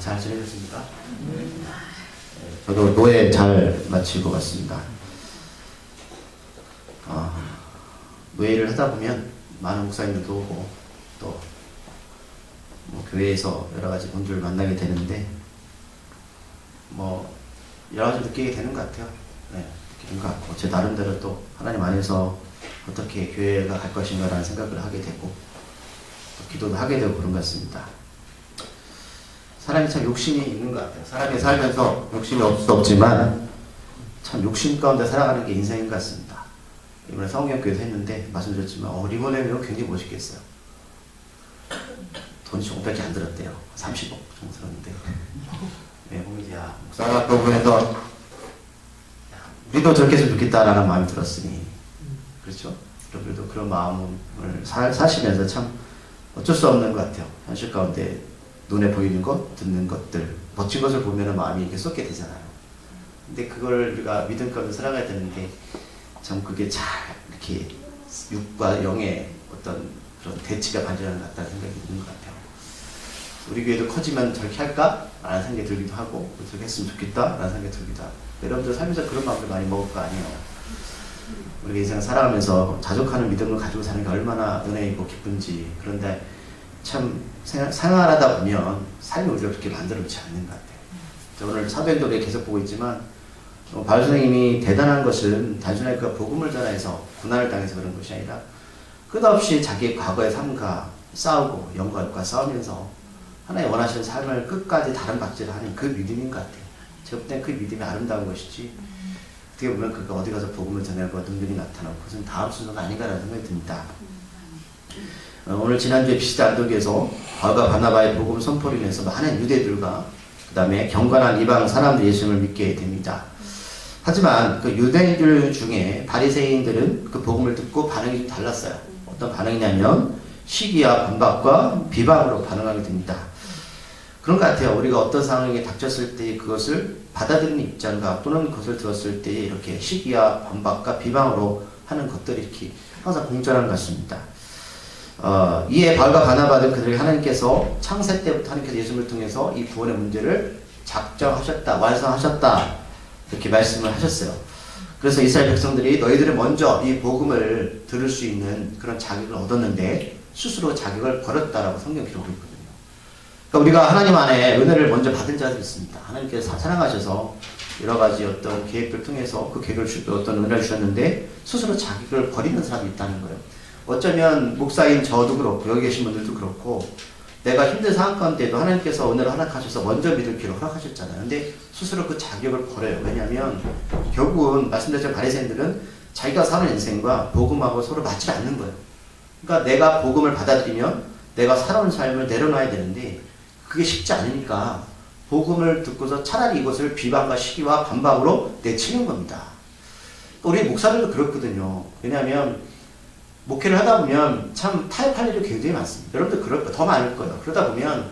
잘 지내셨습니까? 저도 노예 잘 마치고 왔습니다. 노예를 하다 보면 많은 목사님들도 오고 또 뭐 교회에서 여러 가지 분들을 만나게 되는데 뭐 여러 가지 느끼게 되는 것 같아요. 네, 느끼는 것 같고 제 나름대로 또 하나님 안에서 어떻게 교회가 갈 것인가라는 생각을 하게 되고 또 기도도 하게 되고 그런 것 같습니다. 사람이 참 욕심이 있는 것 같아요. 사람이 살면서 욕심이 없을 수 없지만 참 욕심 가운데 살아가는 게 인생인 것 같습니다. 이번에 성경교회에서 했는데 말씀드렸지만 리모델링은 굉장히 멋있겠어요. 돈이 조금밖에 안 들었대요. 30억 정도 들었는데 네, 보면 야 목사가 그 부분에서 우리도 저렇게 했으면 좋겠다라는 마음이 들었으니 그렇죠? 여러분들도 그런 마음을 사시면서 참 어쩔 수 없는 것 같아요. 현실 가운데 눈에 보이는 것, 듣는 것들, 멋진 것을 보면 마음이 이렇게 쏟게 되잖아요. 근데 그걸 우리가 믿음 가운데 살아가야 되는데 참 그게 잘 이렇게 육과 영의 어떤 그런 대치가 반전하는 것 같다는 생각이 드는 것 같아요. 우리 교회도 커지면 저렇게 할까? 라는 생각이 들기도 하고 저렇게 했으면 좋겠다? 라는 생각이 들기도 하고 여러분들 살면서 그런 마음을 많이 먹을 거 아니에요. 우리가 인생을 살아가면서 자족하는 믿음을 가지고 사는 게 얼마나 은혜이고 기쁜지. 그런데 참 생활하다 보면 삶이 우리가 그렇게 만들어 놓지 않는 것 같아요. 오늘 사도행전에 계속 보고 있지만 바울 선생님이 대단한 것은 단순하게 그 복음을 전해서 고난을 당해서 그런 것이 아니라 끝없이 자기의 과거의 삶과 싸우고 영광과 싸우면서 하나님 원하시는 삶을 끝까지 다른 박제를 하는 그 믿음인 것 같아요. 제가 볼 땐 그 믿음이 아름다운 것이지 어떻게 보면 그가 어디 가서 복음을 전하고 능력이 나타나고 그것은 다음 순서가 아닌가라는 생각이 듭니다. 오늘 지난주에 비시드 안독에서 바울과 바나바의 복음 선포를 인해서 많은 유대들과 그 다음에 경건한 이방 사람들이 예수님을 믿게 됩니다. 하지만 그 유대인들 중에 바리새인들은 그 복음을 듣고 반응이 좀 달랐어요. 어떤 반응이냐면 시기와 반박과 비방으로 반응하게 됩니다. 그런 것 같아요. 우리가 어떤 상황에 닥쳤을 때 그것을 받아들이는 입장과 또는 그것을 들었을 때 이렇게 시기와 반박과 비방으로 하는 것들이 이렇게 항상 공존하는 것 같습니다. 이에 바울과 바나바는 그들에게 하나님께서 창세 때부터 하나님께서 예수님을 통해서 이 구원의 문제를 작정하셨다, 완성하셨다 이렇게 말씀을 하셨어요. 그래서 이스라엘 백성들이 너희들은 먼저 이 복음을 들을 수 있는 그런 자격을 얻었는데 스스로 자격을 버렸다라고 성경 기록을 있거든요. 그러니까 우리가 하나님 안에 은혜를 먼저 받은 자들이 있습니다. 하나님께서 사랑하셔서 여러 가지 어떤 계획을 통해서 그 계획을 어떤 은혜를 주셨는데 스스로 자격을 버리는 사람이 있다는 거예요. 어쩌면 목사인 저도 그렇고 여기 계신 분들도 그렇고 내가 힘든 상황 가운데도 하나님께서 은혜를 허락하셔서 먼저 믿을 길을 허락하셨잖아요. 근데 스스로 그 자격을 버려요. 왜냐하면 결국은 말씀드렸던 바리새인들은 자기가 사는 인생과 복음하고 서로 맞지 않는 거예요. 그러니까 내가 복음을 받아들이면 내가 살아온 삶을 내려놔야 되는데 그게 쉽지 않으니까 복음을 듣고서 차라리 이것을 비방과 시기와 반박으로 내치는 겁니다. 우리 목사들도 그렇거든요. 왜냐하면 목회를 하다 보면 참 타협할 일이 굉장히 많습니다. 여러분들 그럴 거예요. 더 많을 거예요. 그러다 보면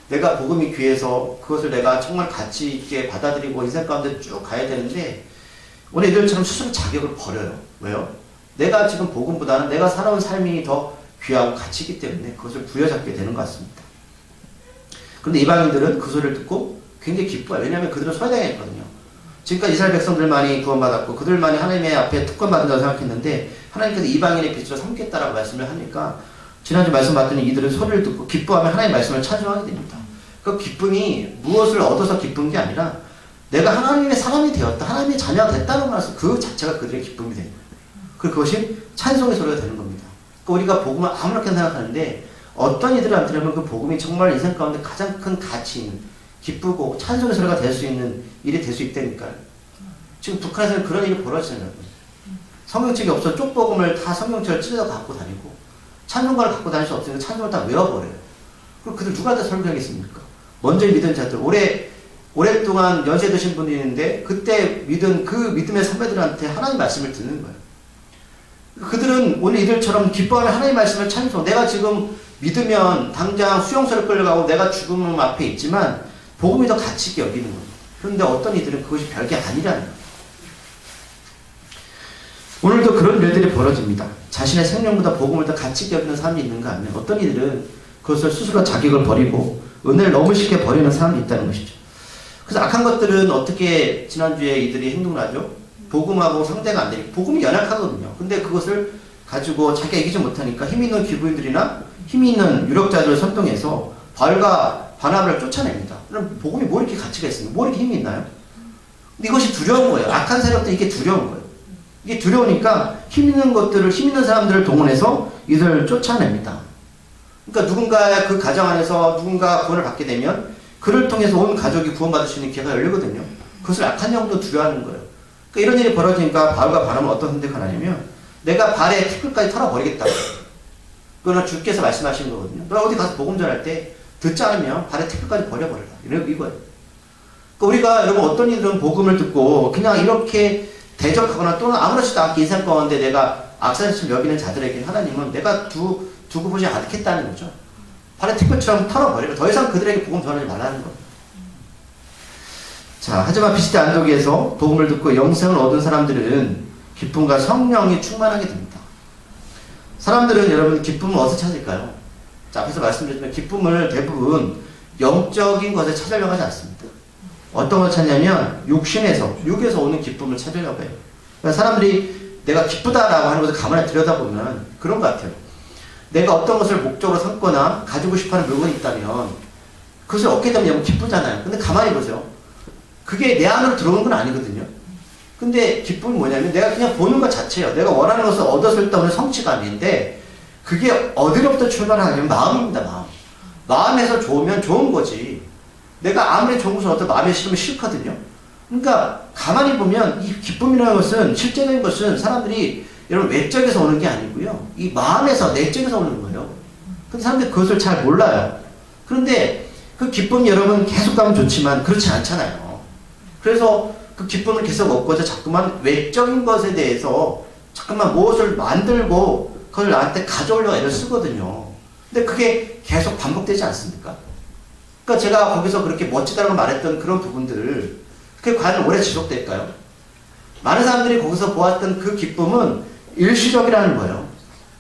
내가 복음이 귀해서 그것을 내가 정말 가치 있게 받아들이고 인생 가운데 쭉 가야 되는데 오늘 이들처럼 스스로 자격을 버려요. 왜요? 내가 지금 복음보다는 내가 살아온 삶이 더 귀하고 가치 있기 때문에 그것을 부여잡게 되는 것 같습니다. 그런데 이방인들은 그 소리를 듣고 굉장히 기뻐요. 왜냐하면 그들은 소외당했거든요. 지금까지 이스라엘 백성들만이 구원받았고 그들만이 하나님의 앞에 특권받는다고 생각했는데 하나님께서 이방인의 빛으로 삼겠다라고 말씀을 하니까 지난주 말씀 봤더니 이들은 소리를 듣고 기뻐하며 하나님의 말씀을 찬송하게 됩니다. 그 기쁨이 무엇을 얻어서 기쁜 게 아니라 내가 하나님의 사람이 되었다, 하나님의 자녀가 됐다는 말씀 그 자체가 그들의 기쁨이 되는 거예요. 그리고 그것이 찬송의 소리가 되는 겁니다. 그러니까 우리가 복음을 아무렇게나 생각하는데 어떤 이들한테는 그 복음이 정말 인생 가운데 가장 큰 가치인 기쁘고 찬송의 소리가 될 수 있는 일이 될 수 있다니까요. 지금 북한에서는 그런 일이 벌어지잖아요. 성경책이 없어 쪽복음을 다 성경책을 찢어서 갖고 다니고 찬송가를 갖고 다닐 수 없으니까 찬송을 다 외워버려요. 그럼 그들 누구한테 설교하겠습니까? 먼저 믿은 자들, 오랫동안 연세 드신 분이 있는데 그때 믿은 그 믿음의 선배들한테 하나님 말씀을 듣는 거예요. 그들은 오늘 이들처럼 기뻐하며 하나님 말씀을 찬송, 내가 지금 믿으면 당장 수용소를 끌려가고 내가 죽음 앞에 있지만 복음이 더 가치 있게 여기는 겁니다. 그런데 어떤 이들은 그것이 별게 아니라는 거예요. 오늘도 그런 일들이 벌어집니다. 자신의 생명보다 복음을 더 가치 있게 여기는 사람이 있는가 하면 어떤 이들은 그것을 스스로 자격을 버리고 은혜를 너무 쉽게 버리는 사람이 있다는 것이죠. 그래서 악한 것들은 어떻게 지난주에 이들이 행동을 하죠? 복음하고 상대가 안 되니까. 복음이 연약하거든요. 근데 그것을 가지고 자기가 이기지 못하니까 힘 있는 기부인들이나 힘 있는 유력자들을 선동해서 바울과 바나바를 쫓아냅니다. 그럼 복음이 뭐 이렇게 가치가 있습니까? 뭐 이렇게 힘이 있나요? 근데 이것이 두려운 거예요. 악한 세력도 이게 두려운 거예요. 이게 두려우니까 힘 있는 것들을, 힘 있는 사람들을 동원해서 이들을 쫓아냅니다. 그러니까 누군가의 그 가정 안에서 누군가 구원을 받게 되면 그를 통해서 온 가족이 구원받을 수 있는 기회가 열리거든요. 그것을 악한 영도 두려워하는 거예요. 그러니까 이런 일이 벌어지니까 바울과 바나바는 어떤 선택을 하냐면 내가 발에 티끌까지 털어버리겠다. 그거는 주께서 말씀하시는 거거든요. 너 어디 가서 복음 전할 때 듣지 않으면 발에 티끌까지 버려버려라. 이거예요. 그러니까 우리가 여러분 어떤 이들은 복음을 듣고 그냥 이렇게 대적하거나 또는 아무렇지도 않게 인생 가운데 내가 악사처럼 여기는 자들에게 하나님은 내가 두고 보지 않겠다는 거죠. 발에 티끌처럼 털어버리고 더 이상 그들에게 복음 전하지 말라는 겁니다. 자, 하지만 비스대 안독에서 복음을 듣고 영생을 얻은 사람들은 기쁨과 성령이 충만하게 됩니다. 사람들은 여러분 기쁨을 어디서 찾을까요? 자, 앞에서 말씀드렸지만 기쁨을 대부분 영적인 것에 찾으려고 하지 않습니다. 어떤 걸 찾냐면 육에서 오는 기쁨을 찾으려고 해요. 그러니까 사람들이 내가 기쁘다라고 하는 것을 가만히 들여다보면 그런 것 같아요. 내가 어떤 것을 목적으로 삼거나 가지고 싶어하는 물건이 있다면 그것을 얻게 되면 기쁘잖아요. 근데 가만히 보세요. 그게 내 안으로 들어오는 건 아니거든요. 근데 기쁨이 뭐냐면 내가 그냥 보는 것 자체예요. 내가 원하는 것을 얻었을 때 오는 성취감인데 그게 어디로부터 출발하냐면 마음입니다. 마음. 마음에서 좋으면 좋은 거지. 내가 아무리 좋은 것을 얻어도 마음에 싫으면 싫거든요. 그러니까 가만히 보면 이 기쁨이라는 것은 실제적인 것은 사람들이 여러분 외적에서 오는 게 아니고요. 이 마음에서 내적에서 오는 거예요. 근데 사람들이 그것을 잘 몰라요. 그런데 그 기쁨이 여러분 계속 가면 좋지만 그렇지 않잖아요. 그래서 그 기쁨을 계속 얻고자 자꾸만 외적인 것에 대해서 자꾸만 무엇을 만들고 그걸 나한테 가져오려고 애를 쓰거든요. 근데 그게 계속 반복되지 않습니까? 그러니까 제가 거기서 그렇게 멋지다라고 말했던 그런 부분들 그게 과연 오래 지속될까요? 많은 사람들이 거기서 보았던 그 기쁨은 일시적이라는 거예요.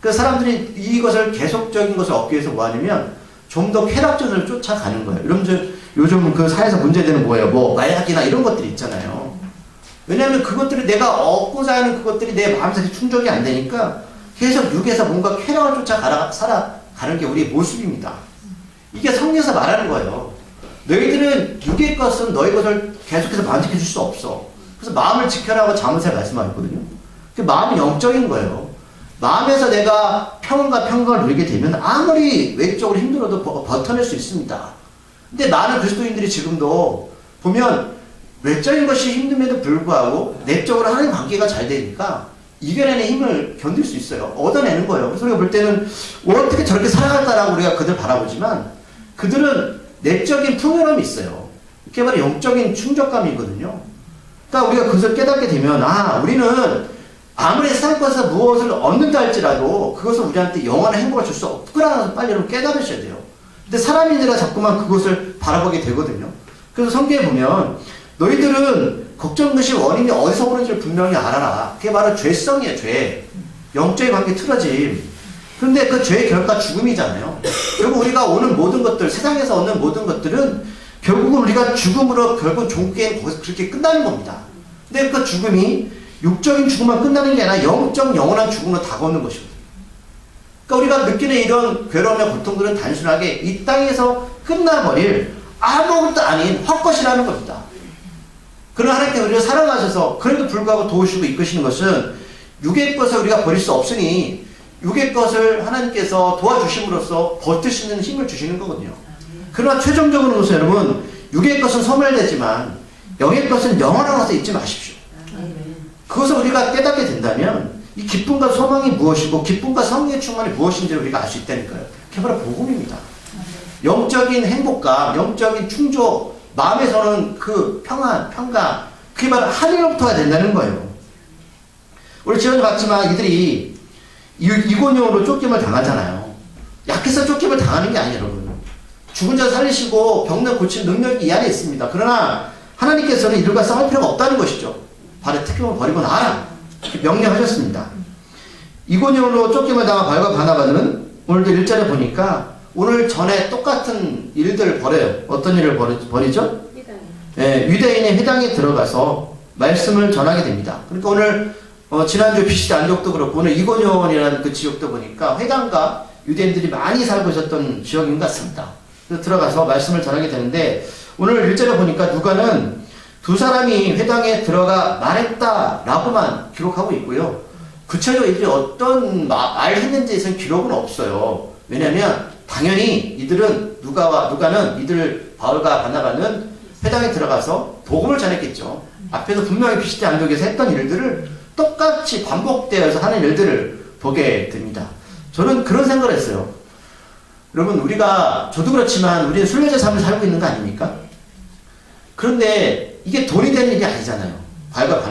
그 사람들이 이것을 계속적인 것을 얻기 위해서 뭐 하냐면 좀 더 쾌락전을 쫓아가는 거예요. 요즘 그 사회에서 문제되는 뭐예요? 뭐 마약이나 이런 것들이 있잖아요. 왜냐하면 그것들이 내가 얻고자 하는 그것들이 내 마음속에 충족이 안 되니까 계속 육에서 뭔가 쾌락을 살아가는 게 우리의 모습입니다. 이게 성경에서 말하는 거예요. 너희들은 육의 것은 너희 것을 계속해서 만족해 줄 수 없어. 그래서 마음을 지켜라고 잠언서에 말씀하셨거든요. 그 마음이 영적인 거예요. 마음에서 내가 평온과 평강을 누리게 되면 아무리 외적으로 힘들어도 버텨낼 수 있습니다. 근데 많은 그리스도인들이 지금도 보면 외적인 것이 힘듦에도 불구하고 내적으로 하나님 관계가 잘 되니까 이겨내는 힘을 견딜 수 있어요. 얻어내는 거예요. 그래서 우리가 볼 때는 어떻게 저렇게 살아갈까라고 우리가 그들 바라보지만 그들은 내적인 풍요로움이 있어요. 그게 바로 영적인 충족감이거든요. 그러니까 우리가 그것을 깨닫게 되면 우리는 아무리 세상 것에서 무엇을 얻는다 할지라도 그것은 우리한테 영원한 행복을 줄 수 없구나 해서 빨리 여러분 깨달으셔야 돼요. 근데 사람인들은 자꾸만 그것을 바라보게 되거든요. 그래서 성경에 보면 너희들은 걱정것이 원인이 어디서 오는지를 분명히 알아라. 그게 바로 죄성이에요. 죄. 영적인 관계 틀어짐. 그런데 그 죄의 결과 죽음이잖아요. 결국 우리가 오는 모든 것들, 세상에서 얻는 모든 것들은 결국은 우리가 죽음으로 결국 종교에 거기서 그렇게 끝나는 겁니다. 근데 그 죽음이 육적인 죽음만 끝나는 게 아니라 영적 영원한 죽음으로 다가오는 것이거든요. 그러니까 우리가 느끼는 이런 괴로움과 고통들은 단순하게 이 땅에서 끝나버릴 아무것도 아닌 헛것이라는 겁니다. 그런 하나님께 우리를 사랑하셔서 그래도 불구하고 도우시고 이끄시는 것은 육의 것을 우리가 버릴 수 없으니 육의 것을 하나님께서 도와주심으로써 버티시는 힘을 주시는 거거든요. 그러나 최종적으로 보세요. 여러분 육의 것은 소멸되지만 영의 것은 영원한 것에 잊지 마십시오. 그것을 우리가 깨닫게 된다면 이 기쁨과 소망이 무엇이고 기쁨과 성령의 충만이 무엇인지를 우리가 알 수 있다니까요. 그게 바로 복음입니다. 영적인 행복감, 영적인 충족, 마음에서는 그 평안, 평강, 그게 바로 하늘로부터가 된다는 거예요. 우리 지난주 봤지만 이들이 이곤용으로 쫓김을 당하잖아요. 약해서 쫓김을 당하는 게 아니에요, 여러분. 죽은 자 살리시고 병든 고치는 능력이 이 안에 있습니다. 그러나 하나님께서는 이들과 싸울 필요가 없다는 것이죠. 발에 특경을 버리고 나라 명령하셨습니다. 이곤용으로 쫓김을 당한 바울과 바나바는 오늘도 1절에 보니까 오늘 전에 똑같은 일들을 벌여요. 어떤 일을 벌이죠? 예, 유대인의 회당에 들어가서 말씀을 전하게 됩니다. 그러니까 오늘 지난주 BCD 안족도 그렇고 오늘 이고년이라는 그 지역도 보니까 회당과 유대인들이 많이 살고 있었던 지역인 것 같습니다. 그래서 들어가서 말씀을 전하게 되는데 오늘 1절에 보니까 누가는 두 사람이 회당에 들어가 말했다라고만 기록하고 있고요. 구체적으로 이들이 어떤 말을 했는지에서는 기록은 없어요. 왜냐하면 당연히 누가는 이들 바울과 바나바는 회당에 들어가서 복음을 전했겠죠. 앞에서 분명히 BCD 안독에서 했던 일들을 똑같이 반복되어서 하는 일들을 보게 됩니다. 저는 그런 생각을 했어요. 여러분, 저도 그렇지만 우리는 순례자 삶을 살고 있는 거 아닙니까? 그런데 이게 돈이 되는 일이 아니잖아요. 바울과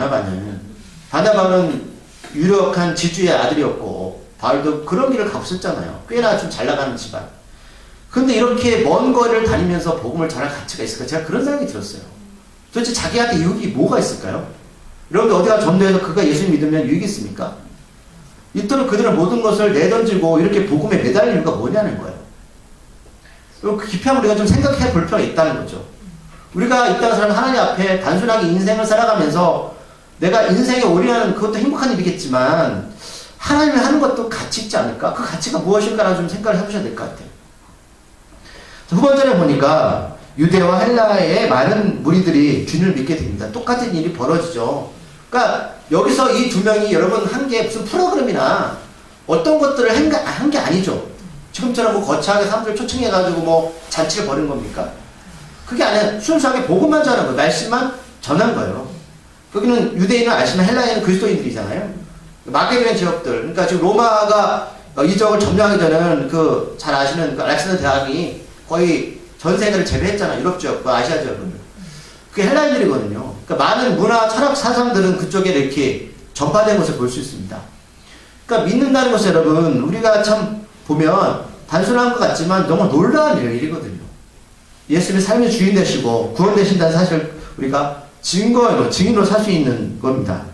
바나바는 유력한 지주의 아들이었고 바울도 그런 길을 가고 있었잖아요. 꽤나 좀 잘 나가는 집안. 근데 이렇게 먼 거리를 다니면서 복음을 전할 가치가 있을까? 제가 그런 생각이 들었어요. 도대체 자기한테 유익이 뭐가 있을까요? 여러분들 어디가 전도해서 그가 예수 믿으면 유익이 있습니까? 이토록 그들은 모든 것을 내던지고 이렇게 복음에 매달릴 이유가 뭐냐는 거예요. 그리고 그 깊이 한번 우리가 좀 생각해 볼 필요가 있다는 거죠. 우리가 이 땅에서는 하나님 앞에 단순하게 인생을 살아가면서 내가 인생에 올인하는 그것도 행복한 일이겠지만 하나님이 하는 것도 가치 있지 않을까? 그 가치가 무엇일까라는 좀 생각을 해보셔야 될 것 같아요. 후반절에 보니까 유대와 헬라의 많은 무리들이 주님을 믿게 됩니다. 똑같은 일이 벌어지죠. 그러니까 여기서 이 두 명이 여러분 한 게 무슨 프로그램이나 어떤 것들을 한 게 아니죠. 지금처럼 뭐 거창하게 사람들 초청해가지고 뭐 잔치를 벌인 겁니까? 그게 아니라 순수하게 복음만 전한 거예요. 말씀만 전한 거예요. 여기는 유대인은 아시면 헬라인은 그리스도인들이잖아요. 마게도니아 지역들, 그러니까 지금 로마가 이 지역을 점령하기 전에는 잘 아시는 그 알렉산더 대왕이 거의 전 세계를 제패했잖아요. 유럽 지역과 아시아 지역을. 그게 헬라인들이거든요. 그러니까 많은 문화, 철학 사상들은 그쪽에 이렇게 전파된 것을 볼 수 있습니다. 그러니까 믿는다는 것은 여러분, 우리가 참 보면 단순한 것 같지만 너무 놀라운 일이거든요. 예수님이 삶의 주인 되시고 구원 되신다는 사실을 우리가 증인으로 살 수 있는 겁니다.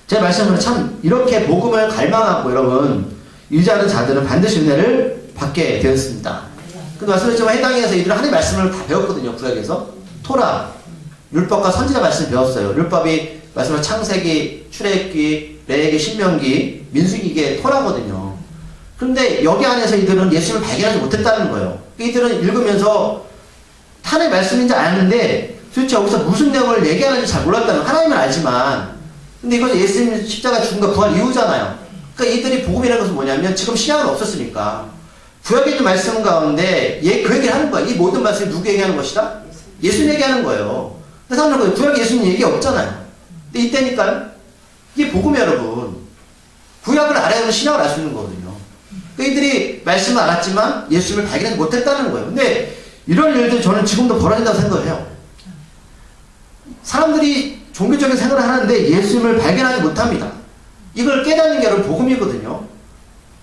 제 말씀으로 참 이렇게 복음을 갈망하고 여러분 유지하는 자들은 반드시 은혜를 받게 되었습니다. 근데 말씀드렸지만 해당에서 이들은 하나님의 말씀을 다 배웠거든요. 구약에서 토라, 율법과 선지자 말씀을 배웠어요. 율법이 말씀을 창세기, 출애굽기, 레위기, 신명기, 민수기 이게 토라거든요. 그런데 여기 안에서 이들은 예수님을 발견하지 못했다는 거예요. 이들은 읽으면서 하나님의 말씀인지 아는데 도대체 여기서 무슨 내용을 얘기하는지 잘 몰랐다는 하나님은 알지만 근데 이것은 예수님 십자가 죽음과 부활 이후잖아요. 그러니까 이들이 복음이라는 것은 뭐냐면 지금 신약은 없었으니까 구약에 있는 말씀 가운데 그 얘기를 하는 거야. 이 모든 말씀이 누구 얘기하는 것이다? 예수님 얘기하는 거예요. 그래서 사람들은 구약에 예수님 얘기 없잖아요. 근데 이때니까요. 이게 복음이에요, 여러분. 구약을 알아야만 신약을 알 수 있는 거거든요. 그러니까 이들이 말씀을 알았지만 예수님을 발견하지 못했다는 거예요. 근데 이런 일들이 저는 지금도 벌어진다고 생각을 해요. 사람들이 종교적인 생활을 하는데 예수님을 발견하지 못합니다. 이걸 깨닫는 게 여러분 복음이거든요.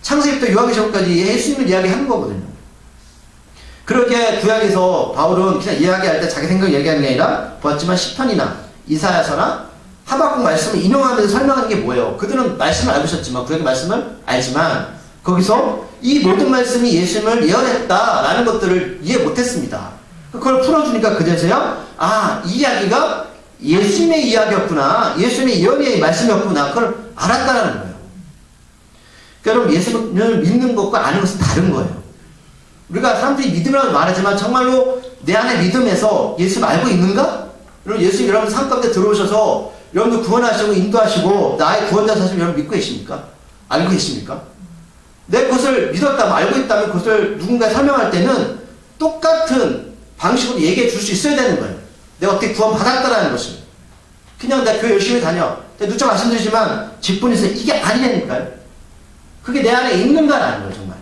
창세기부터 요한계시록까지 예수님을 이야기하는 거거든요. 그렇게 구약에서 바울은 그냥 이야기할 때 자기 생각을 얘기하는 게 아니라 보았지만 시편이나 이사야서나 하박국 말씀을 인용하면서 설명하는 게 뭐예요? 그들은 말씀을 알고 있었지만 구약의 말씀을 알지만 거기서 이 모든 말씀이 예수님을 예언했다라는 것들을 이해 못했습니다. 그걸 풀어주니까 그제서야 이 이야기가 예수님의 이야기였구나. 예수님의 예언의 말씀이었구나. 그걸 알았다는 거예요. 그러니까 여러분 예수님을 믿는 것과 아는 것은 다른 거예요. 우리가 사람들이 믿음이라고 말하지만 정말로 내 안에 믿음에서 예수를 알고 있는가? 여러분 예수님 여러분 삶 가운데 들어오셔서 여러분들 구원하시고 인도하시고 나의 구원자 사실 여러분 믿고 계십니까? 알고 계십니까? 내 것을 믿었다면 알고 있다면 그것을 누군가에 설명할 때는 똑같은 방식으로 얘기해 줄 수 있어야 되는 거예요. 내가 어떻게 구원 받았다라는 것을. 그냥 내가 교회 열심히 다녀. 누차 말씀드리지만 직분이 있어요. 이게 아니라니까요. 그게 내 안에 있는가라는 거예요, 정말.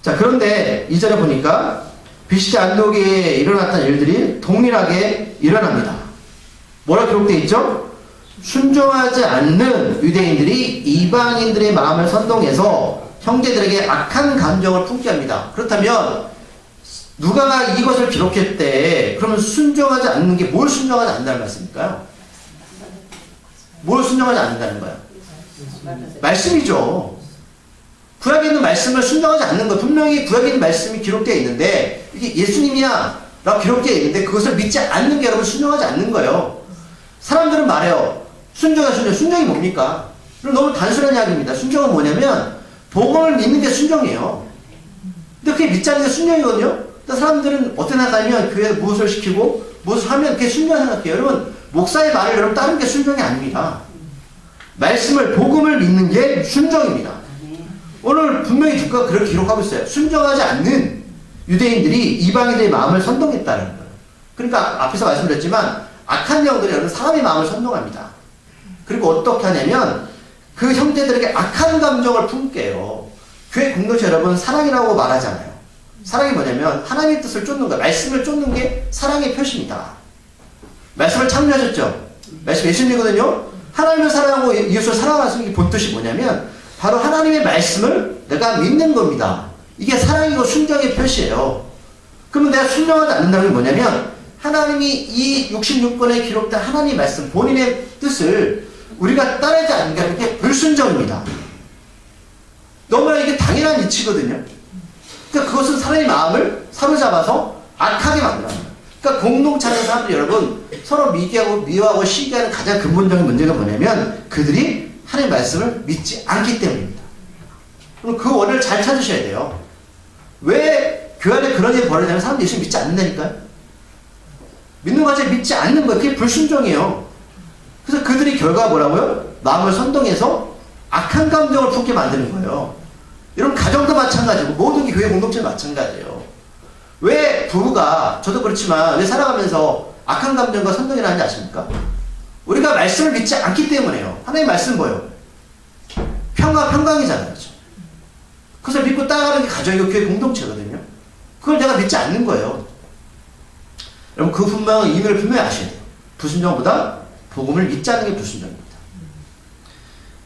자, 그런데 2절에 보니까 BCD 안독에 일어났던 일들이 동일하게 일어납니다. 뭐라 기록되어 있죠? 순종하지 않는 유대인들이 이방인들의 마음을 선동해서 형제들에게 악한 감정을 품게 합니다. 그렇다면 누가가 이것을 기록했대. 그러면 순종하지 않는 게 뭘 순종하지 않는다는 말씀일까요? 뭘 순종하지 않는다는 거예요? 말씀이죠. 구약에 있는 말씀을 순종하지 않는 것. 분명히 구약에 있는 말씀이 기록되어 있는데 이게 예수님이야 라고 기록되어 있는데 그것을 믿지 않는 게 여러분 순종하지 않는 거예요. 사람들은 말해요. 순종이 뭡니까? 그럼 너무 단순한 이야기입니다. 순종은 뭐냐면 복음을 믿는 게 순종이에요. 근데 그게 믿지 않는 게 순종이거든요. 근데 사람들은 어떻게 생각하면 교회에서 무엇을 시키고 무엇을 하면 그게 순종 생각해요. 여러분 목사의 말을 여러분 따르는 게 순종이 아닙니다. 말씀을 복음을 믿는 게 순종입니다. 오늘 분명히 주가가 그렇게 기록하고 있어요. 순종하지 않는 유대인들이 이방인들의 마음을 선동했다는 거예요. 그러니까 앞에서 말씀드렸지만 악한 영들이 여러분 사람의 마음을 선동합니다. 그리고 어떻게 하냐면 그 형제들에게 악한 감정을 품게 해요. 교회 공동체 여러분 사랑이라고 말하잖아요. 사랑이 뭐냐면 하나님의 뜻을 쫓는 거예요. 말씀을 쫓는 게 사랑의 표시입니다. 말씀을 창조하셨죠. 말씀 예수님이거든요. 하나님을 사랑하고 이웃을 사랑하시는 게 본뜻이 뭐냐면 바로 하나님의 말씀을 내가 믿는 겁니다. 이게 사랑이고 순종의 표시예요. 그러면 내가 순종하지 않는다는 게 뭐냐면 하나님이 이 66권에 기록된 하나님의 말씀 본인의 뜻을 우리가 따르지 않는 게 불순종입니다. 너무나 이게 당연한 이치거든요. 그러니까 그것은 사람의 마음을 사로잡아서 악하게 만들어요. 그러니까 공동체 하는 사람들 여러분 서로 미워하고 시기하는 가장 근본적인 문제가 뭐냐면 그들이 하나님의 말씀을 믿지 않기 때문입니다. 그럼 그 원인을 잘 찾으셔야 돼요. 왜 교회 안에 그런 일이 벌어지냐면 사람들이 예수 믿지 않는다니까요. 믿는 과정에 믿지 않는 거예요. 그게 불순종이에요. 그래서 그들이 결과가 뭐라고요? 마음을 선동해서 악한 감정을 품게 만드는 거예요. 여러분 가정도 마찬가지고 모든 게 교회 공동체도 마찬가지예요. 왜 부부가 저도 그렇지만 왜 살아가면서 악한 감정과 선동이 나는지 아십니까? 우리가 말씀을 믿지 않기 때문에요. 하나님의 말씀은 뭐예요? 평강이잖아요. 그렇죠? 그것을 믿고 따라가는 게 가정이고 교회 공동체거든요. 그걸 내가 믿지 않는 거예요. 여러분 그 분명한 의미를 분명히 아셔야 돼요. 불순종보다 복음을 믿지 않는 게 불순종입니다.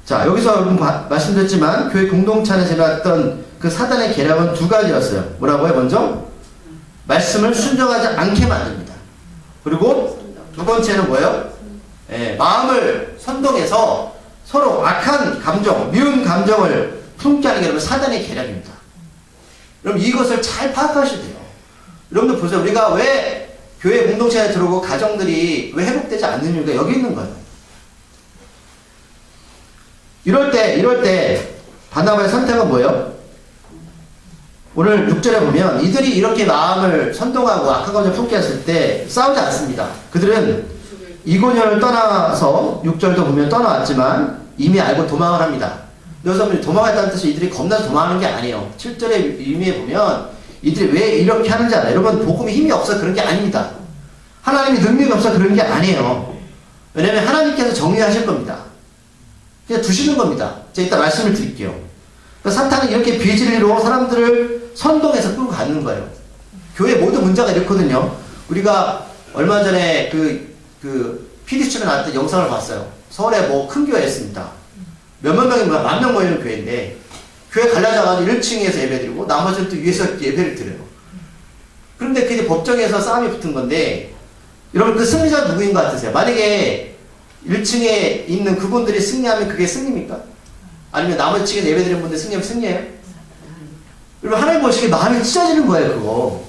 자 여기서 여러분 말씀드렸지만 교회 공동체 안에서 일어났던 그 사단의 계략은 두 가지였어요. 뭐라고요? 먼저 말씀을 순종하지 않게 만듭니다. 그리고 두 번째는 뭐예요? 마음을 선동해서 서로 악한 감정, 미운 감정을 품게 하는 게 여러분 사단의 계략입니다. 여러분 이것을 잘 파악하셔야 돼요. 여러분들 보세요. 우리가 왜 교회 공동체에 들어오고 가정들이 왜 회복되지 않는 이유가 여기 있는 거예요. 이럴 때 바나바의 선택은 뭐예요? 오늘 6절에 보면 이들이 이렇게 마음을 선동하고 악한 감정을 품게 했을 때 싸우지 않습니다. 그들은 이고년을 떠나서 6절도 보면 떠나왔지만 이미 알고 도망을 합니다. 여러분 도망했다는 뜻은 이들이 겁나서 도망하는 게 아니에요. 7절의 의미에 보면 이들이 왜 이렇게 하는지 알아요. 여러분 복음이 힘이 없어 그런 게 아닙니다. 하나님이 능력이 없어 그런 게 아니에요. 왜냐하면 하나님께서 정리하실 겁니다. 그냥 두시는 겁니다. 제가 이따 말씀을 드릴게요. 그러니까 사탄은 이렇게 비진리로 사람들을 선동해서 끌고 가는 거예요. 교회 모든 문제가 이렇거든요. 우리가 얼마 전에 그 PD수첩에 나왔던 영상을 봤어요. 서울에 뭐 큰 교회였습니다. 몇만 명이 만 명 모이는 교회인데 교회 갈라져가지고 1층에서 예배드리고 나머지는 또 위에서 예배를 드려요. 그런데 그게 법정에서 싸움이 붙은 건데 여러분 그 승리자가 누구인 것 같으세요? 만약에 1층에 있는 그분들이 승리하면 그게 승리입니까? 아니면 나머지 층에서 예배드리는 분들 승리하면 승리예요? 여러분 하나님 보시기에 마음이 찢어지는 거예요. 그거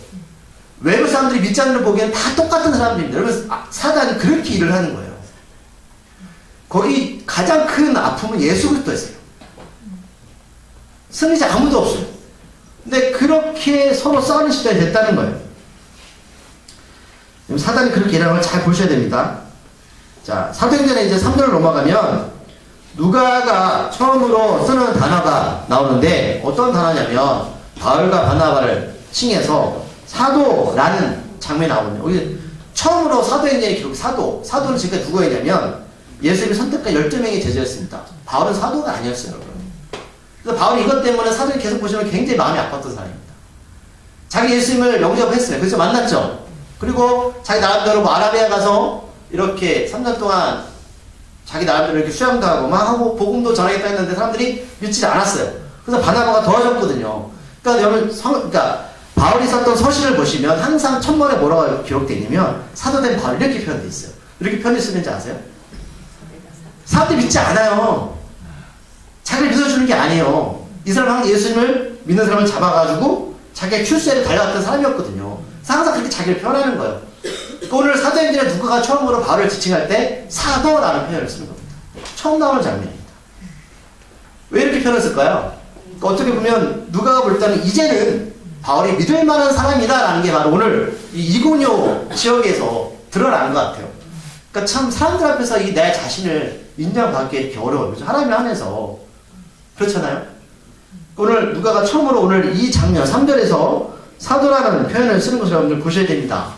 외부 사람들이 믿지 않는 걸 보기에는 다 똑같은 사람들입니다. 여러분 사단이 그렇게 일을 하는 거예요. 거기 가장 큰 아픔은 예수 그리스도였어요. 승리자 아무도 없어요. 근데 그렇게 서로 싸우는 시절이 됐다는 거예요. 사단이 그렇게 일하는 걸 잘 보셔야 됩니다. 자, 사도행전에 이제 3절을 넘어가면 누가가 처음으로 쓰는 단어가 나오는데 어떤 단어냐면 바울과 바나바를 칭해서 사도라는 장면이 나오거든요. 여기 처음으로 사도행전의 기록 사도는 지금까지 누구였냐면 예수님이 선택한 12명의 제자였습니다. 바울은 사도가 아니었어요. 여러분. 그래서 바울이 이것 때문에 사도를 계속 보시면 굉장히 마음이 아팠던 사람입니다. 자기 예수님을 영접했어요. 그래서 만났죠. 그리고 자기 나름대로 뭐 아라비아 가서 이렇게 3년 동안 자기 나름대로 이렇게 수양도 하고 막 하고 복음도 전하겠다 했는데 사람들이 믿지 않았어요. 그래서 바나바가 도와줬거든요. 그러니까 여러분 그러니까 바울이 썼던 서신을 보시면 항상 첫머리에 뭐라고 기록되어 있냐면 사도된 바울 이렇게 표현되어 있어요. 이렇게 표현이 쓰는지 아세요? 사람들이 믿지 않아요. 자기를 믿어주는 게 아니에요. 이 사람은 항상 예수님을 믿는 사람을 잡아가지고 자기의 출세를 달려갔던 사람이었거든요. 항상 그렇게 자기를 표현하는 거예요. 그러니까 오늘 사도행전에 누가가 처음으로 바울을 지칭할 때 사도라는 표현을 쓰는 겁니다. 처음 나오는 장면입니다. 왜 이렇게 표현을 쓸까요? 그러니까 어떻게 보면 누가가 볼 때는 이제는 바울이 믿을 만한 사람이다라는 게 바로 오늘 이 이고뇨 지역에서 드러나는 것 같아요. 그러니까 참 사람들 앞에서 이 내 자신을 인정받기 이렇게 어려워요. 하나님 안에서. 그렇잖아요? 오늘 누가가 처음으로 오늘 이 장면 3절에서 사도라는 표현을 쓰는 것을 여러분들 보셔야 됩니다.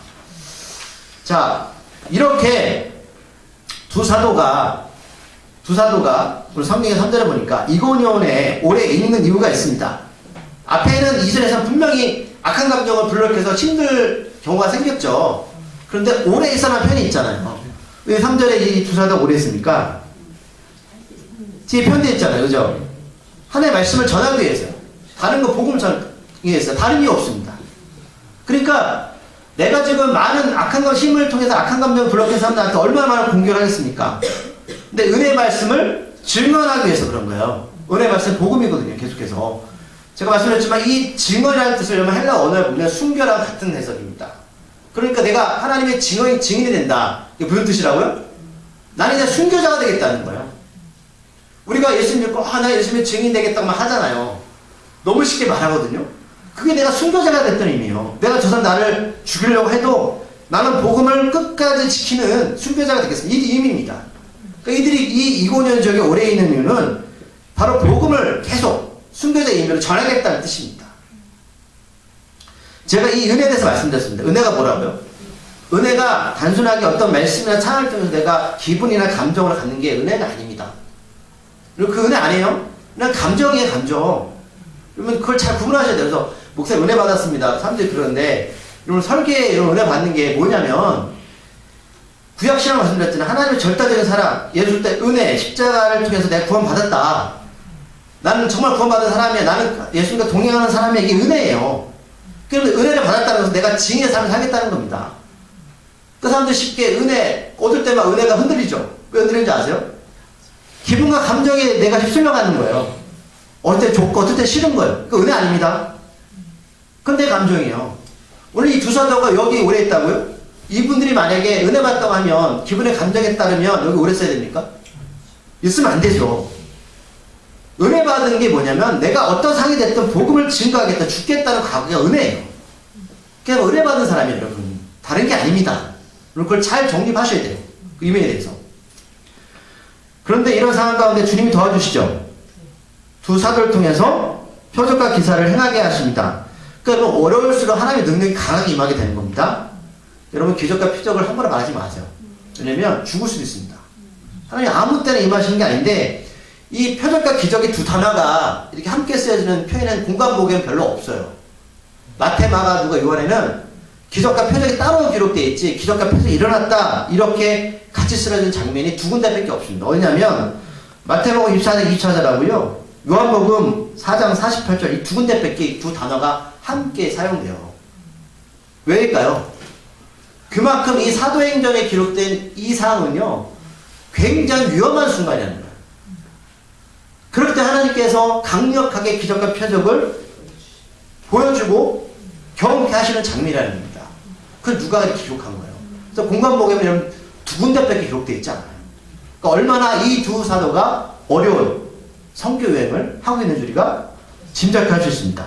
자, 이렇게 두 사도가 오늘 성경의 3절에 보니까 이고니온에 오래 있는 이유가 있습니다. 앞에는 2절에서 분명히 악한 감정을 불러일으켜서 힘들 경우가 생겼죠. 그런데 오래 있어라는 표현이 있잖아요. 왜 3절에 이 두 사도가 오래 있습니까? 뒤에 표현되어 있잖아요. 그죠? 하나님의 말씀을 전하기 위해서요. 다른 거 복음을 전하기 위해서. 다른 이유 없습니다. 그러니까 내가 지금 많은 악한 힘을 통해서 악한 감정을 불러일으킨 사람들한테 얼마나 많은 공격을 하겠습니까? 근데 은혜의 말씀을 증언하기 위해서 그런 거예요. 은혜의 말씀은 복음이거든요. 계속해서. 제가 말씀드렸지만 이 증언이라는 뜻을 여러분 헬라 언어에 보면 순교랑 같은 해석입니다. 그러니까 내가 하나님의 증인이 된다. 이게 무슨 뜻이라고요? 나는 이제 순교자가 되겠다는 거예요. 우리가 예수 믿고 나 예수님의 증인 되겠다고만 하잖아요. 너무 쉽게 말하거든요. 그게 내가 순교자가 됐다는 의미예요. 내가 저 사람 나를 죽이려고 해도 나는 복음을 끝까지 지키는 순교자가 되겠습니다. 이 의미입니다. 그러니까 이들이 이 이고니온 지역에 오래 있는 이유는 바로 복음을 계속 순교자의 의미로 전하겠다는 뜻입니다. 제가 이 은혜에 대해서 말씀드렸습니다. 은혜가 뭐라고요? 은혜가 단순하게 어떤 말씀이나 찬양을 통해서 내가 기분이나 감정을 갖는 게 은혜가 아닙니다. 그리고 그 은혜 아니에요? 그냥 감정이에요, 감정. 그러면 그걸 잘 구분하셔야 돼요. 그래서 목사님 은혜 받았습니다. 사람들이 그러는데 여러분 설계에 이런 은혜 받는 게 뭐냐면 구약신앙 말씀드렸잖아요. 하나님의 절대적인 사랑, 예수 때 은혜, 십자가를 통해서 내가 구원받았다. 나는 정말 구원받은 사람이야. 나는 예수님과 동행하는 사람에게 은혜예요. 그런데 은혜를 받았다는 것은 내가 증인의 삶을 살겠다는 겁니다. 그 사람들 쉽게 은혜 얻을 때만 은혜가 흔들리죠. 왜 흔들리는지 아세요? 기분과 감정에 내가 휩쓸려 가는 거예요. 어떨 때 좋고 어떨 때 싫은 거예요. 그 은혜 아닙니다. 그건 내 감정이에요. 오늘 이 두 사도가 여기 오래 있다고요? 이분들이 만약에 은혜 받다고 하면 기분의 감정에 따르면 여기 오래 있어야 됩니까? 있으면 안 되죠. 은혜 받은 게 뭐냐면 내가 어떤 상이 됐든 복음을 증거하겠다, 죽겠다는 각오가 은혜예요. 그냥 은혜 받은 사람이에요, 여러분. 다른 게 아닙니다. 그걸 잘 정립하셔야 돼요. 그 의미에 대해서. 그런데 이런 상황 가운데 주님이 도와주시죠. 두 사도를 통해서 표적과 기사를 행하게 하십니다. 그러니까 어려울수록 하나님의 능력이 강하게 임하게 되는 겁니다. 여러분 기적과 표적을 함부로 말하지 마세요. 왜냐면 죽을 수도 있습니다. 하나님 아무 때나 임하시는 게 아닌데 이 표적과 기적의 두 단어가 이렇게 함께 쓰여지는 표현은 공간보기엔 별로 없어요. 마태, 마가, 누가, 요한에는 기적과 표적이 따로 기록되어 있지 기적과 표적이 일어났다 이렇게 같이 쓰여진 장면이 두 군데밖에 없습니다. 어디냐면 마태복음 24장 24절하고요 요한복음 4장 48절 이 두 군데밖에 두 단어가 함께 사용돼요. 왜일까요? 그만큼 이 사도행전에 기록된 이 사항은요 굉장히 위험한 순간이라는 거예요. 그럴 때 하나님께서 강력하게 기적과 표적을 보여주고 경험케 하시는 장면이라는 겁니다. 그걸 누가 이렇게 기록한 거예요. 그래서 공간복음에는 두 군데밖에 기록되어 있지 않아요. 그러니까 얼마나 이 두 사도가 어려운 선교 여행을 하고 있는 줄 우리가 짐작할 수 있습니다.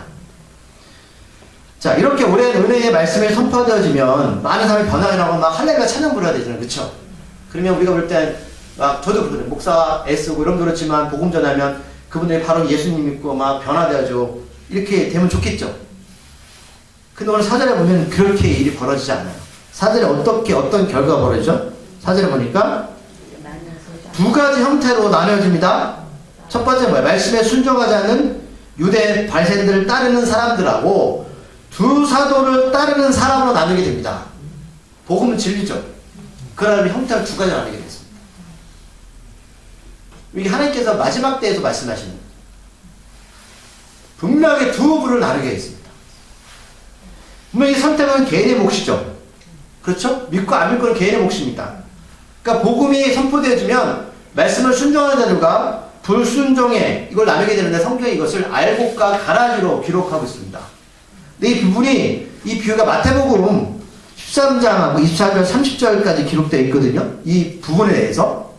자, 이렇게 오랜 은혜의 말씀이 선포되어지면 많은 사람이 변화가 나고 막 할렐루야 찬양 부르어야 되잖아요. 그렇죠? 그러면 우리가 볼 때 막 저도 그래요. 목사 애쓰고 이런 그렇지만 복음 전하면 그분들이 바로 예수님 믿고 막 변화되어져 이렇게 되면 좋겠죠. 근데 오늘 사절에 보면 그렇게 일이 벌어지지 않아요. 사절에 어떤 결과가 벌어지죠? 사절에 보니까 두 가지 형태로 나뉘어집니다. 첫 번째 뭐예요? 말씀에 순종하지 않는 유대 발생들을 따르는 사람들하고 두 사도를 따르는 사람으로 나누게 됩니다. 복음은 진리죠. 그러면 형태를 두 가지 나누게 됐습니다. 이게 하나님께서 마지막 때에서 말씀하시는 거예요. 분명히 두 부를 나누게 했습니다. 분명히 선택은 개인의 몫이죠. 그렇죠? 믿고 안 믿고는 개인의 몫입니다. 그러니까 복음이 선포되어지면 말씀을 순종하는 자들과 불순종에 이걸 나누게 되는데 성경이 이것을 알곡과 가라지로 기록하고 있습니다. 근데 이 부분이 이 비유가 마태복음 13장하고 24절 30절까지 기록되어 있거든요. 이 부분에 대해서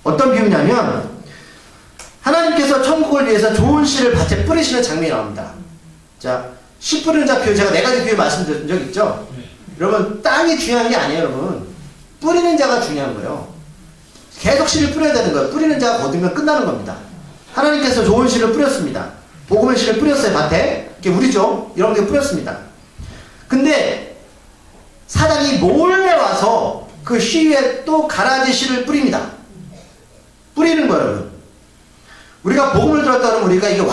어떤 비유냐면 하나님께서 천국을 위해서 좋은 씨를 밭에 뿌리시는 장면이 나옵니다. 자, 씨 뿌리는 자 비유 제가 4가지 비유 말씀드린 적 있죠? 여러분 땅이 중요한 게 아니에요. 여러분 뿌리는 자가 중요한 거예요. 계속 씨를 뿌려야 되는 거예요. 뿌리는 자가 거두면 끝나는 겁니다. 하나님께서 좋은 씨를 뿌렸습니다. 복음의 씨를 뿌렸어요. 밭에. 이게 우리죠. 이런 게 뿌렸습니다. 근데 사단이 몰래 와서 그 씨 위에 또 가라지 씨를 뿌립니다. 뿌리는 거예요. 여러분. 우리가 복음을 들었다 그러면 우리가 이게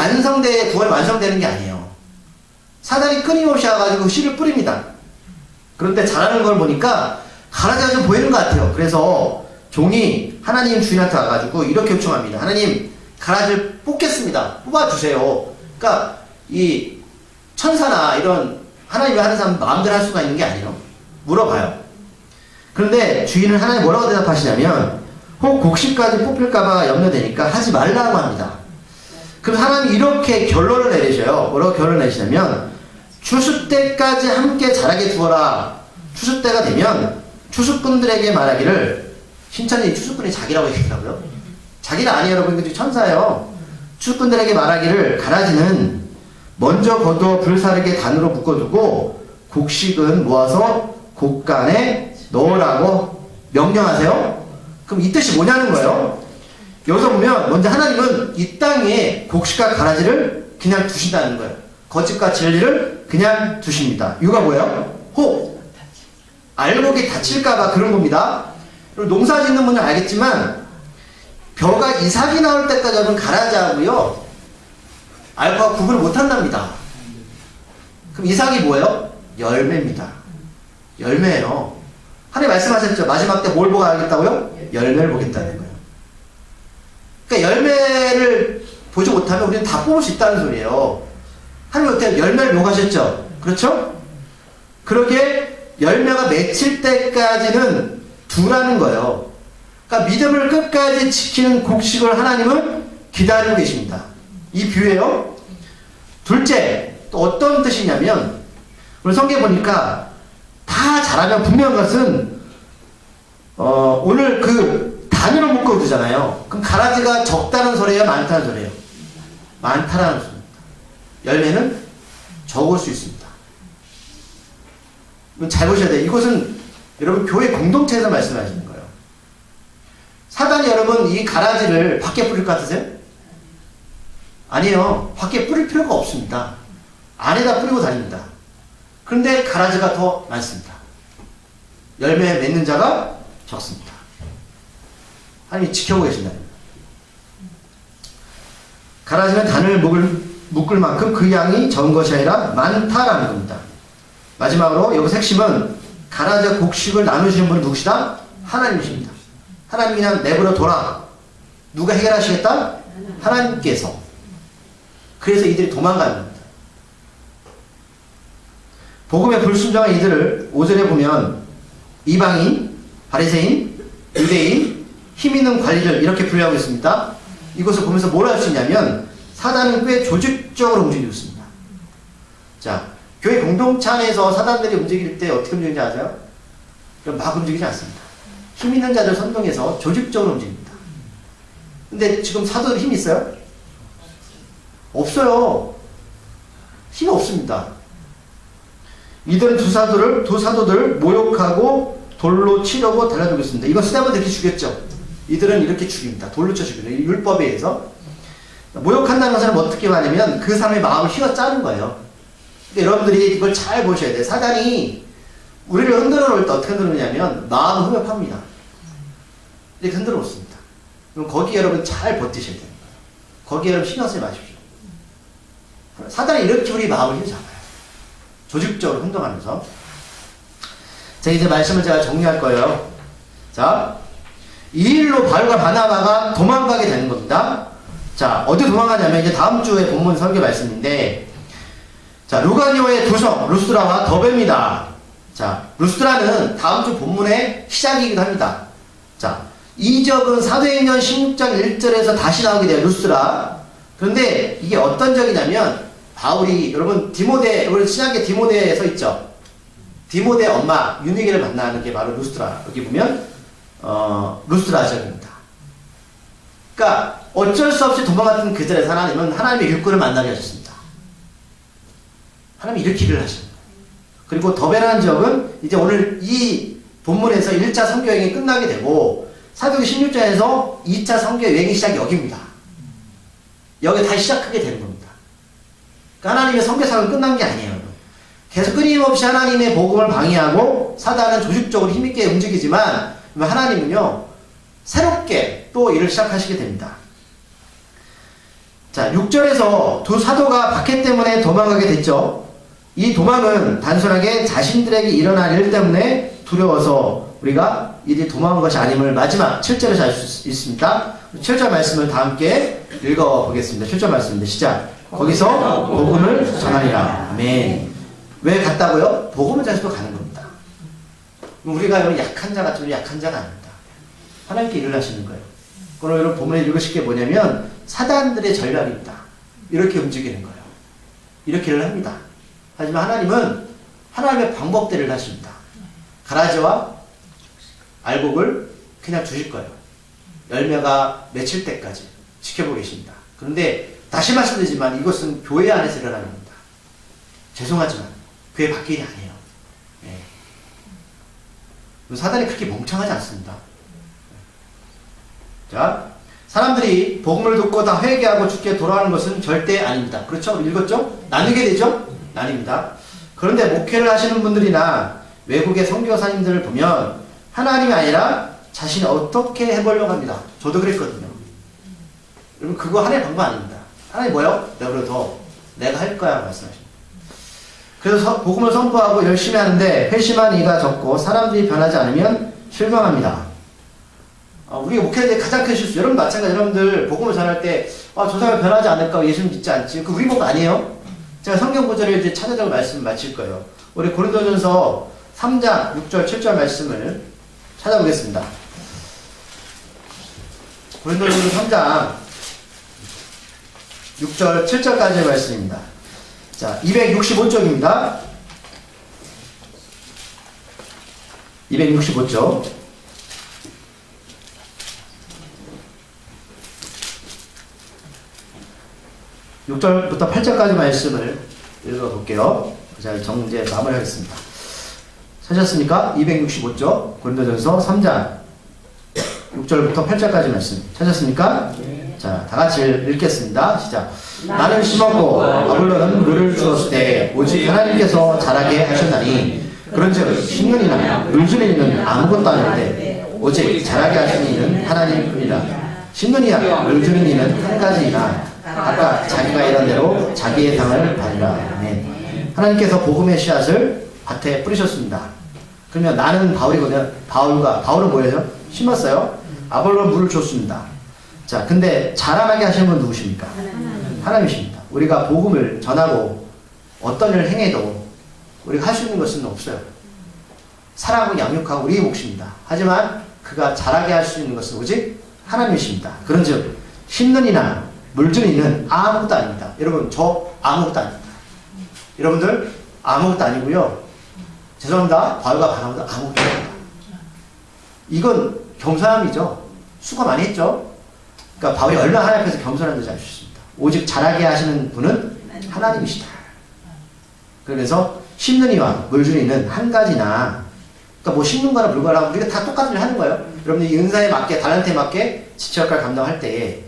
구원이 완성되는 게 아니에요. 사단이 끊임없이 와가지고 씨를 뿌립니다. 그런데 잘하는 걸 보니까 가라지가 좀 보이는 것 같아요. 그래서 종이 하나님 주인한테 와가지고 이렇게 요청합니다. 하나님, 가라지를 뽑겠습니다. 뽑아주세요. 그러니까 이 천사나 이런 하나님이 하는 사람 마음대로 할 수가 있는 게 아니에요. 물어봐요. 그런데 주인은 하나님 뭐라고 대답하시냐면 혹 곡식까지 뽑힐까봐 염려되니까 하지 말라고 합니다. 그럼 하나님이 이렇게 결론을 내리셔요. 뭐라고 결론을 내리시냐면 추수 때까지 함께 자라게 두어라. 추수 때가 되면 추수꾼들에게 말하기를, 신천지 추수꾼이 자기라고 얘기하더라고요. 자기는 아니에요. 여러분. 이거 천사예요. 추수꾼들에게 말하기를 가라지는 먼저 거두어 불사르게 단으로 묶어두고 곡식은 모아서 곡간에 넣으라고 명령하세요. 그럼 이 뜻이 뭐냐는 거예요. 여기서 보면 먼저 하나님은 이 땅에 곡식과 가라지를 그냥 두신다는 거예요. 거짓과 진리를 그냥 두십니다. 이유가 뭐예요? 혹 알곡이 다칠까봐 그런 겁니다. 그리고 농사 짓는 분은 알겠지만 벼가 이삭이 나올 때까지 여러분 가라지하고요 알곡과 구분을 못한답니다. 그럼 이삭이 뭐예요? 열매입니다. 열매예요. 하나님 말씀하셨죠. 마지막 때 뭘 보고 알겠다고요? 열매를 보겠다는 거예요. 그러니까 열매를 보지 못하면 우리는 다 뽑을 수 있다는 소리예요. 하나님 어때요? 열매를 요구하셨죠? 그렇죠? 그러게 열매가 맺힐 때까지는 두라는 거예요. 그러니까 믿음을 끝까지 지키는 곡식을 하나님은 기다리고 계십니다. 이 비유예요. 둘째, 또 어떤 뜻이냐면 오늘 성경에 보니까 다 자라면 분명한 것은 오늘 그 단위로 묶어두잖아요. 그럼 가라지가 적다는 소리예요? 많다는 소리예요? 많다라는 소리입니다. 열매는 적을 수 있습니다. 잘 보셔야 돼요. 이것은 여러분 교회 공동체에서 말씀하시는 거예요. 사단이 여러분 이 가라지를 밖에 뿌릴 것 같으세요? 아니에요. 밖에 뿌릴 필요가 없습니다. 안에다 뿌리고 다닙니다. 그런데 가라지가 더 많습니다. 열매 맺는 자가 적습니다. 하나님이 지켜보고 계신다. 가라지는 단을 묶을 만큼 그 양이 적은 것이 아니라 많다라는 겁니다. 마지막으로 여기서 핵심은 가라지와 곡식을 나누시는 분은 누구시다? 하나님이십니다. 하나님이 그냥 내버려 둬라. 누가 해결하시겠다? 하나님께서. 그래서 이들이 도망가는 겁니다. 복음에 불순종한 이들을 5절에 보면 이방인, 바리새인, 유대인, 힘있는 관리들 이렇게 분류하고 있습니다. 이것을 보면서 뭘 할 수 있냐면 사단은 꽤 조직적으로 움직이고 있습니다. 자, 교회 공동체 안에서 사단들이 움직일 때 어떻게 움직이는지 아세요? 막 움직이지 않습니다. 힘 있는 자들 선동해서 조직적으로 움직입니다. 근데 지금 사도들 힘이 있어요? 없어요. 힘이 없습니다. 이들은 두 사도들 모욕하고 돌로 치려고 달려들고 있습니다. 이건 스데반을 이렇게 죽였죠. 이들은 이렇게 죽입니다. 돌로 쳐 죽여요. 율법에 의해서. 모욕한다는 것은 어떻게 하냐면 그 사람의 마음을 휘어짜는 거예요. 그러니까 여러분들이 이걸 잘 보셔야 돼요. 사단이 우리를 흔들어 놓을 때 어떻게 흔들어 놓냐면 마음을 흡입합니다. 이렇게 흔들어 놓습니다. 그럼 거기에 여러분 잘 버티셔야 돼요. 거기에 여러분 신경 쓰지 마십시오. 사단이 이렇게 우리 마음을 휘어잡아요. 조직적으로 행동하면서. 자, 이제 말씀을 제가 정리할 거예요. 자, 이 일로 바울과 바나바가 도망가게 되는 겁니다. 자, 어디 도망가냐면 이제 다음 주에 본문 설교 말씀인데, 자, 루가니오의 두성 루스드라와 더베입니다. 자, 루스드라는 다음 주 본문의 시작이기도 합니다. 자, 이적은 사도행전 16장 1절에서 다시 나오게 돼요. 루스드라. 그런데 이게 어떤 적이냐면 바울이 여러분 디모데 우리 신약의 디모데에서 있죠. 디모데 엄마 유니게를 만나는 게 바로 루스드라. 여기 보면 루스드라 적입니다. 그러니까 어쩔 수 없이 도망갔던 그들의 하나님은 하나님의 육군을 만나게 하셨습니다. 하나님이 일으키기를 하신 거예요. 그리고 더베라는 적은 이제 오늘 이 본문에서 1차 선교 여행이 끝나게 되고 사도행전 16장에서 2차 선교 여행이 시작이 여기입니다. 여기 다시 시작하게 되는 겁니다. 그러니까 하나님의 선교사역은 끝난 게 아니에요. 계속 끊임없이 하나님의 복음을 방해하고 사단은 조직적으로 힘있게 움직이지만 하나님은요 새롭게 또 일을 시작하시게 됩니다. 자, 6절에서 두 사도가 박해 때문에 도망가게 됐죠. 이 도망은 단순하게 자신들에게 일어난 일 때문에 두려워서 우리가 이들이 도망간 것이 아님을 마지막 7절에서 알 수 있습니다. 7절 말씀을 다 함께 읽어보겠습니다. 7절 말씀입니다. 시작. 거기서 복음을 전하리라. 아멘. 왜 갔다고요? 복음을 전해서 가는 겁니다. 우리가 여러분 약한 자 같지만 약한 자가 아닙니다. 하나님께 일을 하시는 거예요. 그럼 여러분 본문에 읽으실 게 뭐냐면 사단들의 전략입니다. 이렇게 움직이는 거예요. 이렇게 일을 합니다. 하지만 하나님은 하나님의 방법대로 하십니다. 가라지와 알곡을 그냥 주실 거예요. 열매가 맺힐 때까지 지켜보고 계십니다. 그런데 다시 말씀드리지만 이것은 교회 안에서 일어나는 겁니다. 죄송하지만 교회 밖의 일이 아니에요. 네. 사단이 그렇게 멍청하지 않습니다. 자, 사람들이 복음을 듣고 다 회개하고 주께 돌아오는 것은 절대 아닙니다. 그렇죠? 읽었죠? 나누게 되죠? 나뉩니다. 그런데 목회를 하시는 분들이나 외국의 선교사님들을 보면 하나님이 아니라 자신이 어떻게 해보려고 합니다. 저도 그랬거든요. 여러분 그거 하나의 방법 아닙니다. 하나님 뭐요? 내가 할 거야 말씀하십니다. 그래서 복음을 선포하고 열심히 하는데 회심한 이가 적고 사람들이 변하지 않으면 실망합니다. 우리가 목회할 때 가장 큰 실수, 여러분 마찬가지. 여러분들 복음을 전할 때 저 사람이 변하지 않을까, 예수님 믿지 않지, 그 우리 복 아니에요. 제가 성경 구절을 이제 찾아다가 말씀 마칠 거예요. 우리 고린도전서 3장 6절 7절 말씀을 찾아보겠습니다. 고린도전서 3장 6절 7절까지의 말씀입니다. 자, 265쪽입니다. 265쪽. 6절부터 8절까지 말씀을 읽어볼게요. 자, 이제 마무리하겠습니다. 찾았습니까? 265쪽 고린도전서 3장 6절부터 8절까지 말씀 찾았습니까? 네. 자, 다 같이 읽겠습니다. 시작. 나는 심었고 아볼로는 물을 주었을 때 오직 하나님께서 자라게 하셨나니 그런즉 심는 이나 물 주는 이는 아무것도 아닌데 오직 자라게 하시는 이는 하나님뿐이라. 심는 이나 물 주는 이는 한 가지이나 각각 자기가 일한 대로 자기의 상을 받으라. 아멘. 하나님께서 복음의 씨앗을 밭에 뿌리셨습니다. 그러면 나는 바울이거든요. 바울은 뭐예요? 심었어요. 아볼로는 물을 줬습니다. 자, 근데 자라나게 하시는 분 누구십니까? 하나님이십니다. 우리가 복음을 전하고 어떤 일을 행해도 우리가 할 수 있는 것은 없어요. 사랑하고 양육하고 우리의 몫입니다. 하지만 그가 자라게 할 수 있는 것은 오직 하나님이십니다. 그런즉 심는 이나 물 주는 이는 아무것도 아닙니다. 여러분, 저 아무것도 아닙니다. 여러분들 아무것도 아니고요. 죄송합니다. 바울과 바나바도 아무것도 아닙니다. 이건 겸손함이죠. 수고 많이 했죠. 그러니까 바울이 얼마나 하나님 앞에서 겸손한지 알 수 있습니다. 오직 자라게 하시는 분은 하나님이시다. 그래서 심는 이와 물 주는 이는 한 가지나, 그러니까 뭐 심는 거나 물 거나 우리가 다 똑같은 일을 하는 거예요. 여러분들 이 은사에 맞게, 달란트에 맞게 지체 역할을 감당할 때에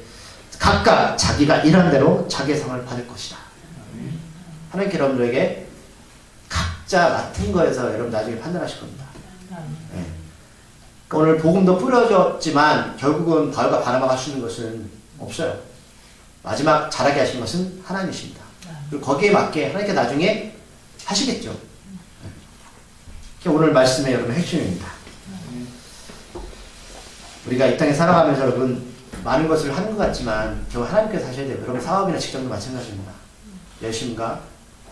각각 자기가 일한 대로 자기의 상을 받을 것이다. 하나님께 여러분들에게 각자 맡은 거에서 여러분 나중에 판단하실 겁니다. 네. 오늘 복음도 뿌려졌지만 결국은 바울과 바나바가 할 수 있는 것은 없어요. 마지막 자라게 하시는 것은 하나님이십니다. 그리고 거기에 맞게 하나님께 나중에 하시겠죠. 네. 오늘 말씀의 여러분 핵심입니다. 우리가 이 땅에 살아가면서 여러분 많은 것을 하는 것 같지만 결국 하나님께서 하셔야 돼요. 여러분 사업이나 직장도 마찬가지입니다. 열심과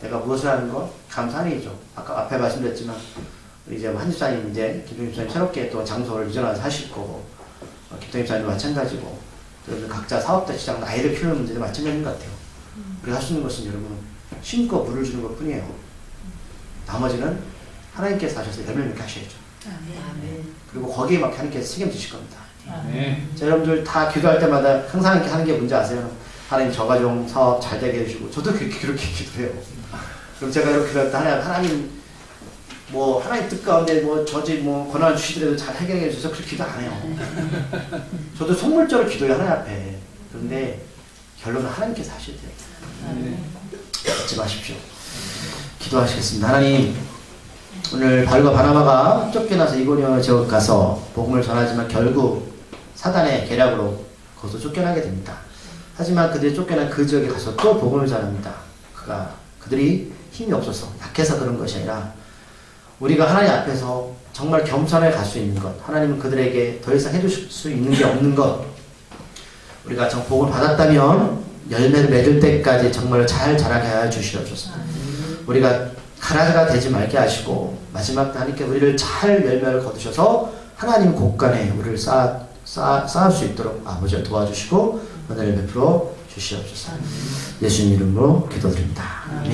내가 무엇을 하는 것 감사한 일이죠. 아까 앞에 말씀드렸지만 우리 이제 한집사님 이제 김종집사님 새롭게 또 장소를 이전해서 하실 거고 김태입자님도 마찬가지고 여러분 각자 사업자 시장 아이를 키우는 문제도 마찬가지인 것 같아요. 우리가 할 수 있는 것은 여러분 심고 물을 주는 것 뿐이에요. 나머지는 하나님께서 하셔서 열매를 맺게 하셔야죠. 그리고 거기에 맞게 하나님께서 책임지실 겁니다. 자, 여러분들 다 기도할 때마다 항상 이렇게 하는 게 뭔지 아세요? 하나님 저 가정 사업 잘 되게 해주시고 저도 그렇게 기도해요. 그럼 제가 이렇게 기도할 때 하나님 뭐 하나님 뜻 가운데 뭐 저지 뭐 권한을 주시더라도 잘 해결해 주셔서 그렇게 기도 안 해요. 저도 속물적으로 기도해요 하나님 앞에. 그런데 결론은 하나님께서 하셔야 돼요. 잊지 마십시오. 기도하시겠습니다. 하나님, 오늘 바울과 바나바가 쫓겨나서 이고니온 지역 가서 복음을 전하지만 결국 사단의 계략으로 거기서 쫓겨나게 됩니다. 하지만 그들이 쫓겨난 그 지역에 가서 또 복음을 전합니다. 그들이 힘이 없어서 약해서 그런 것이 아니라 우리가 하나님 앞에서 정말 겸손하게 갈 수 있는 것, 하나님은 그들에게 더 이상 해줄 수 있는 게 없는 것, 우리가 복음을 받았다면 열매를 맺을 때까지 정말 잘 자라게 하여 주시옵소서. 우리가 가라가 되지 말게 하시고 마지막 때 하나님께 우리를 잘 열매를 거두셔서 하나님 곳간에 우리를 쌓을 수 있도록 아버지가 도와주시고 은혜를 베풀어 주시옵소서. 예수님 이름으로 기도드립니다. 아멘.